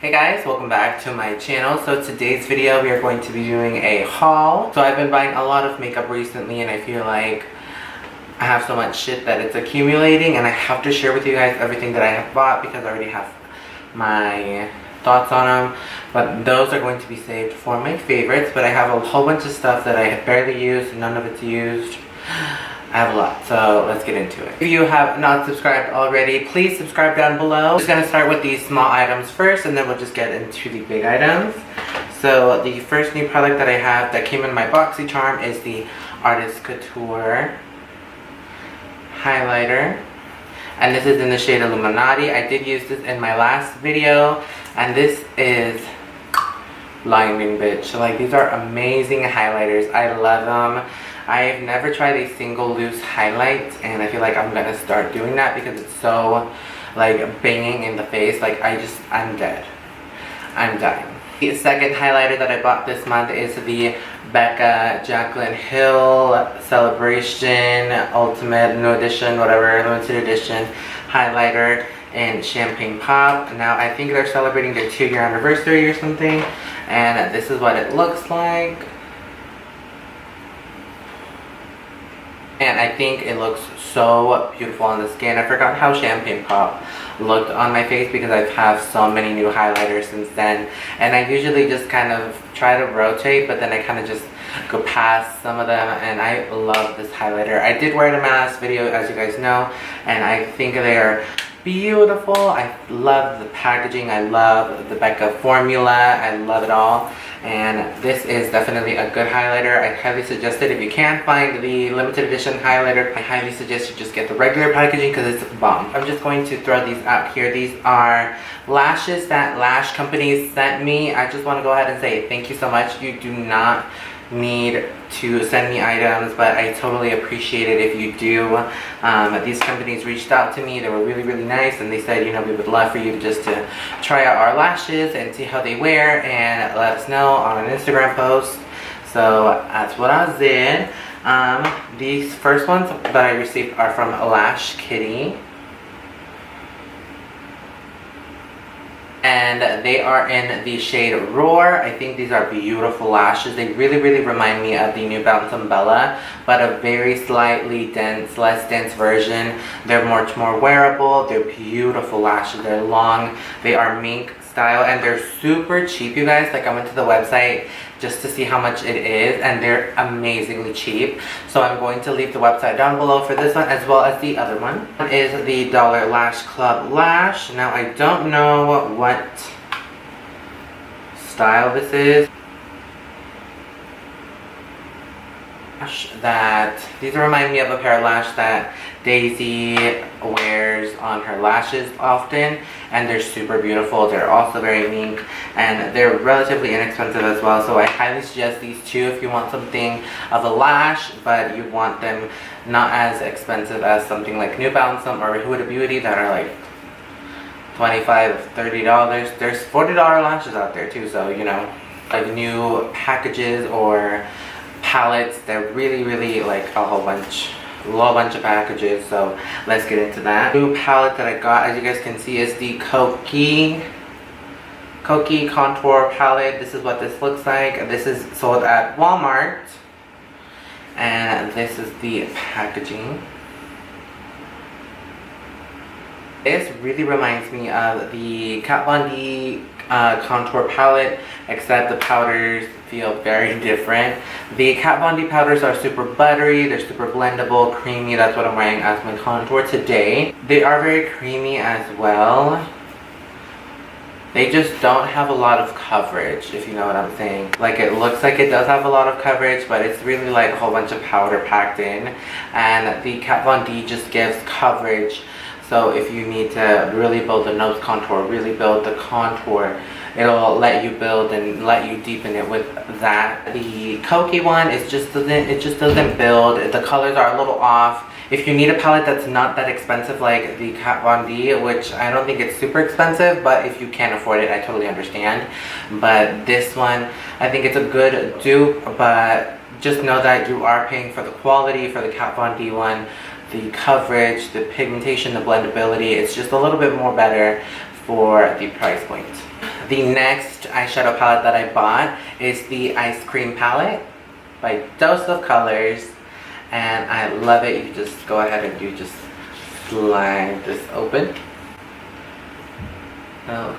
Hey guys, welcome back to my channel. So today's video we are going to be doing a haul. So I've been buying a lot of makeup recently and I feel like I have so much shit that it's accumulating and I have to share with you guys everything that I have bought because I already have my thoughts on them. But those are going to be saved for my favorites. But I have a whole bunch of stuff that I have barely used, none of it's used. I have a lot, so let's get into it. If you have not subscribed already, please subscribe down below. I'm just gonna start with these small items first and then we'll just get into the big items. So the first new product that I have that came in my BoxyCharm is the Artist Couture highlighter. And this is in the shade Illuminati. I did use this in my last video and this is blinding, bitch. Like, these are amazing highlighters. I love them. I've never tried a single loose highlight and I feel like I'm gonna start doing that because it's so like banging in the face. Like I'm dead. I'm dying. The second highlighter that I bought this month is the Becca Jaclyn Hill Celebration Ultimate New Edition, whatever, limited edition highlighter in Champagne Pop. Now I think they're celebrating their 2-year anniversary or something, and this is what it looks like. And I think it looks so beautiful on the skin. I forgot how Champagne Pop looked on my face because I've had so many new highlighters since then. And I usually just kind of try to rotate, but then I kind of just go past some of them. And I love this highlighter. I did wear it in my last video, as you guys know. And I think they are beautiful. I love the packaging. I love the Becca formula. I love it all. And this is definitely a good highlighter. I highly suggest it. If you can't find the limited edition highlighter, I highly suggest you just get the regular packaging because it's bomb. I'm just going to throw these out here. These are lashes that Lash company sent me. I just want to go ahead and say thank you so much. You do not need to send me items, but I totally appreciate it if you do. These companies reached out to me. They were really nice and they said, you know, we would love for you just to try out our lashes and see how they wear and let us know on an Instagram post. So that's what I did. These first ones that I received are from Lash Kitty. And they are in the shade Roar. I think these are beautiful lashes. They really remind me of the New Balance Bella, but a very slightly dense, less dense version. They're much more wearable. They're beautiful lashes. They're long. They are mink style and they're super cheap, you guys. Like, I went to the website just to see how much it is and they're amazingly cheap. So I'm going to leave the website down below for this one as well as the other one. One is the Dollar Lash Club Lash. Now I don't know what style this is. That these remind me of a pair of lash that Daisy wears on her lashes often, and they're super beautiful. They're also very mink and they're relatively inexpensive as well, so I highly suggest these two if you want something of a lash but you want them not as expensive as something like New Balance or Huda Beauty that are like $25–30. There's $40 lashes out there too, so you know, like new packages or palettes, they're really like a whole bunch of packages. So let's get into that. New palette that I got, as you guys can see, is the Kokie contour palette. This is what this looks like. This is sold at Walmart and this is the packaging. This really reminds me of the Kat Von D contour palette, except the powders feel very different. The Kat Von D powders are super buttery, they're super blendable, creamy. That's what I'm wearing as my contour today. They are very creamy as well. They just don't have a lot of coverage, if you know what I'm saying. Like, it looks like it does have a lot of coverage, but it's really like a whole bunch of powder packed in. And the Kat Von D just gives coverage. So if you need to really build the nose contour, really build the contour, it'll let you build and let you deepen it with that. The Kokie one, it just doesn't build. The colors are a little off. If you need a palette that's not that expensive like the Kat Von D, which I don't think it's super expensive, but if you can't afford it, I totally understand. But this one, I think it's a good dupe, but just know that you are paying for the quality for the Kat Von D one. The coverage, the pigmentation, the blendability, it's just a little bit more better for the price point. The next eyeshadow palette that I bought is the Ice Cream palette by Dose of Colors, and I love it. You just go ahead and you just slide this open. Oh.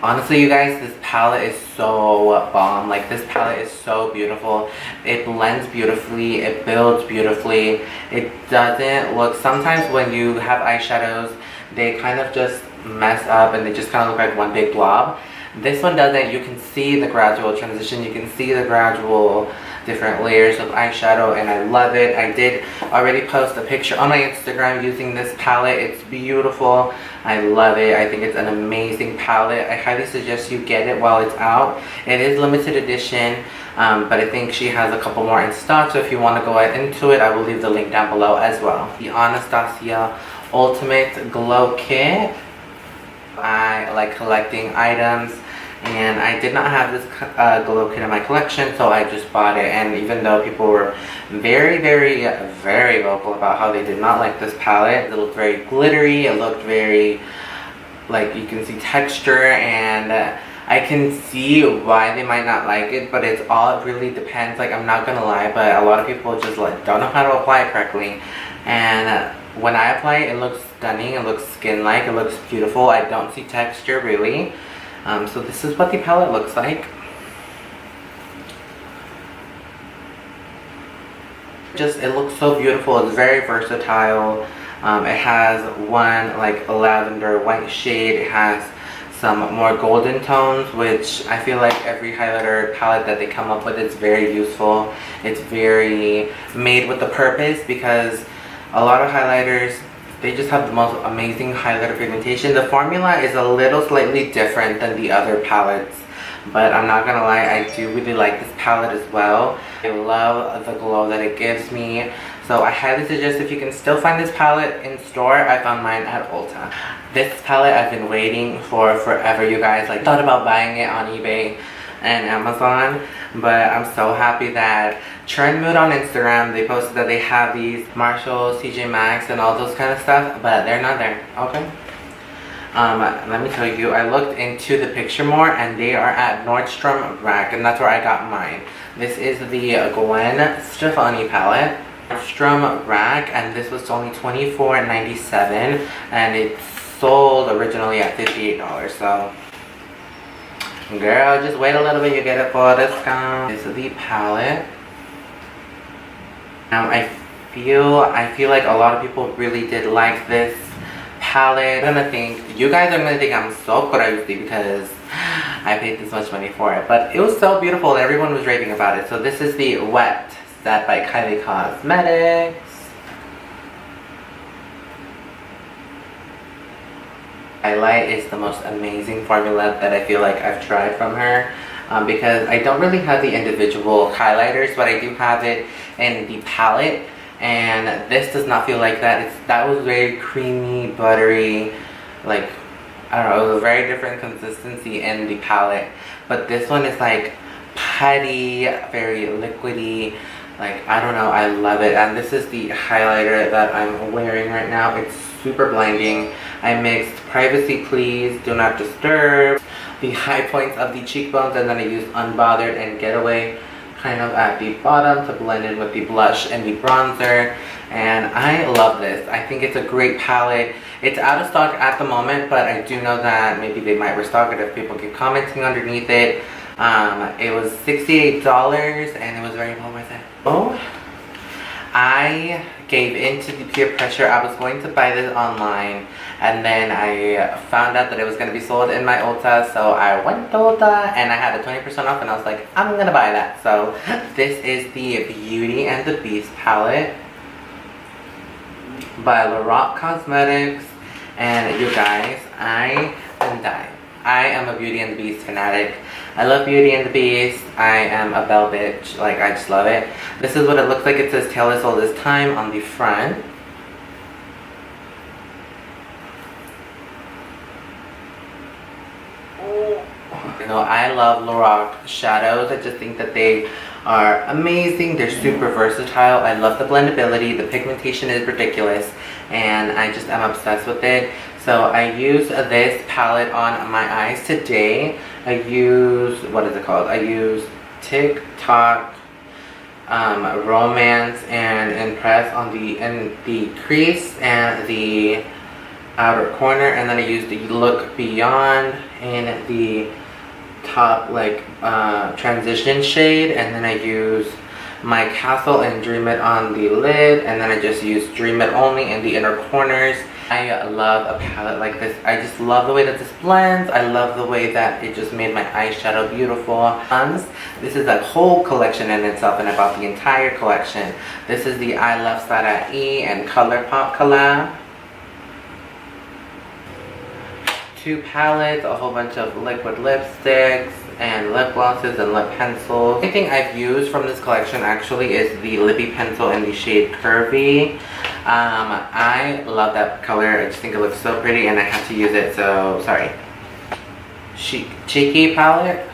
Honestly, you guys, this palette is so bomb. Like, this palette is so beautiful. It blends beautifully. It builds beautifully. It doesn't look... Sometimes when you have eyeshadows, they kind of just mess up and they just kind of look like one big blob. This one doesn't. You can see the gradual transition. You can see the gradual different layers of eyeshadow, and I love it. I did already post a picture on my Instagram using this palette. It's beautiful. I love it. I think it's an amazing palette. I highly suggest you get it while it's out. It is limited edition, but I think she has a couple more in stock, so if you want to go into it, I will leave the link down below as well. The Anastasia Ultimate Glow Kit. I like collecting items, and I did not have this glow kit in my collection, so I just bought it. And even though people were very vocal about how they did not like this palette, it looked very glittery, it looked very, like, you can see texture, and I can see why they might not like it, but it really depends. Like, I'm not gonna lie, but a lot of people just like don't know how to apply it correctly, and when I apply it, it looks stunning, it looks skin-like, it looks beautiful. I don't see texture really. So this is what the palette looks like. It looks so beautiful. It's very versatile. It has one like lavender white shade. It has some more golden tones, which I feel like every highlighter palette that they come up with is very useful. It's very made with a purpose, because a lot of highlighters, they just have the most amazing highlighter pigmentation. The formula is a little slightly different than the other palettes, but I'm not gonna lie, I do really like this palette as well. I love the glow that it gives me. So I highly suggest, if you can still find this palette in store, I found mine at Ulta. This palette I've been waiting for forever, you guys. Like, thought about buying it on eBay and Amazon, but I'm so happy that Trend Mood on Instagram, they posted that they have these Marshall, TJ Maxx, and all those kind of stuff, but they're not there. Okay. Let me tell you, I looked into the picture more, and they are at Nordstrom Rack, and that's where I got mine. This is the Gwen Stefani palette, Nordstrom Rack, and this was only $24.97, and it sold originally at $58. So, girl, just wait a little bit, you get it for a discount. This is the palette. I feel like a lot of people really did like this palette. You guys are gonna think I'm so crazy because I paid this much money for it, but it was so beautiful and everyone was raving about it. So this is the Wet Set by Kylie Cosmetics. Highlight is the most amazing formula that I feel like I've tried from her, because I don't really have the individual highlighters, but I do have it in the palette, and this does not feel like that. That was very creamy, buttery, like, I don't know, it was a very different consistency in the palette, but this one is like putty, very liquidy, like, I don't know, I love it. And this is the highlighter that I'm wearing right now. It's super blinding. I mixed Privacy Please, Do Not Disturb, the high points of the cheekbones, and then I used Unbothered and Getaway kind of at the bottom to blend in with the blush and the bronzer. And I love this. I think it's a great palette. It's out of stock at the moment, but I do know that maybe they might restock it if people keep commenting underneath it. It was $68 and it was very well worth it. Oh, I gave in to the peer pressure. I was going to buy this online, and then I found out that it was going to be sold in my Ulta, so I went to Ulta and I had a 20% off, and I was like, I'm going to buy that. So this is the Beauty and the Beast palette by Lorac Cosmetics, and you guys, I am dying. I am a Beauty and the Beast fanatic. I love Beauty and the Beast. I am a Belle bitch. Like, I just love it. This is what it looks like. It says Tale As Old As Time on the front. You know, I love Lorac shadows. I just think that they are amazing. They're super versatile. I love the blendability. The pigmentation is ridiculous, and I just am obsessed with it. So I use this palette on my eyes today. I use, what is it called? I use TikTok Romance and Impress on the crease and the outer corner, and then I use the Look Beyond in the top like transition shade, and then I use my Castle and Dream It on the lid, and then I just use Dream It only in the inner corners. I love a palette like this. I just love the way that this blends. I love the way that it just made my eyeshadow beautiful. This is a whole collection in itself, and I bought the entire collection. This is the Iluvsarahii and ColourPop collab. 2 palettes, a whole bunch of liquid lipsticks, and lip glosses and lip pencils. The only thing I've used from this collection actually is the lippy pencil in the shade Curvy. I love that color. I just think it looks so pretty, and I had to use it, so sorry. Cheeky palette.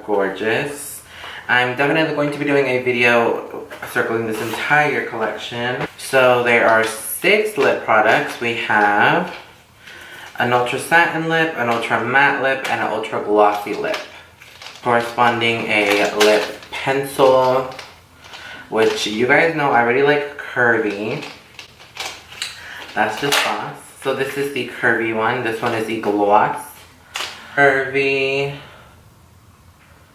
Gorgeous. I'm definitely going to be doing a video circling this entire collection. So there are 6 lip products. We have an ultra satin lip, an ultra matte lip, and an ultra glossy lip. Corresponding a lip pencil, which you guys know I really like Curvy. That's just boss. So this is the Curvy one. This one is the gloss. Curvy,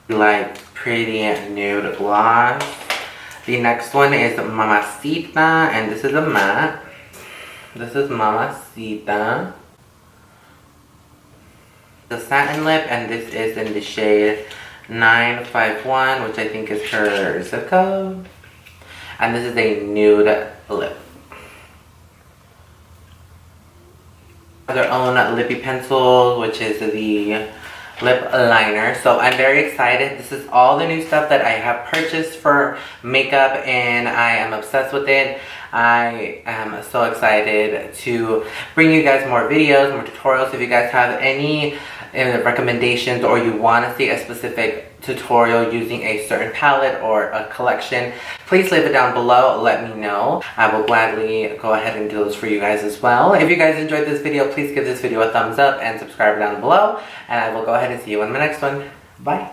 like pretty nude gloss. The next one is Mamacita, and this is a matte. This is Mamacita. The satin lip, and this is in the shade 951, which I think is her zip code. And this is a nude lip. Their own lippy pencil, which is the lip liner. So I'm very excited. This is all the new stuff that I have purchased for makeup, and I am obsessed with it. I am so excited to bring you guys more videos, more tutorials. If you guys have any recommendations, or you want to see a specific tutorial using a certain palette or a collection, please leave it down below. Let me know. I will gladly go ahead and do those for you guys as well. If you guys enjoyed this video, please give this video a thumbs up and subscribe down below, and I will go ahead and see you in my next one. Bye.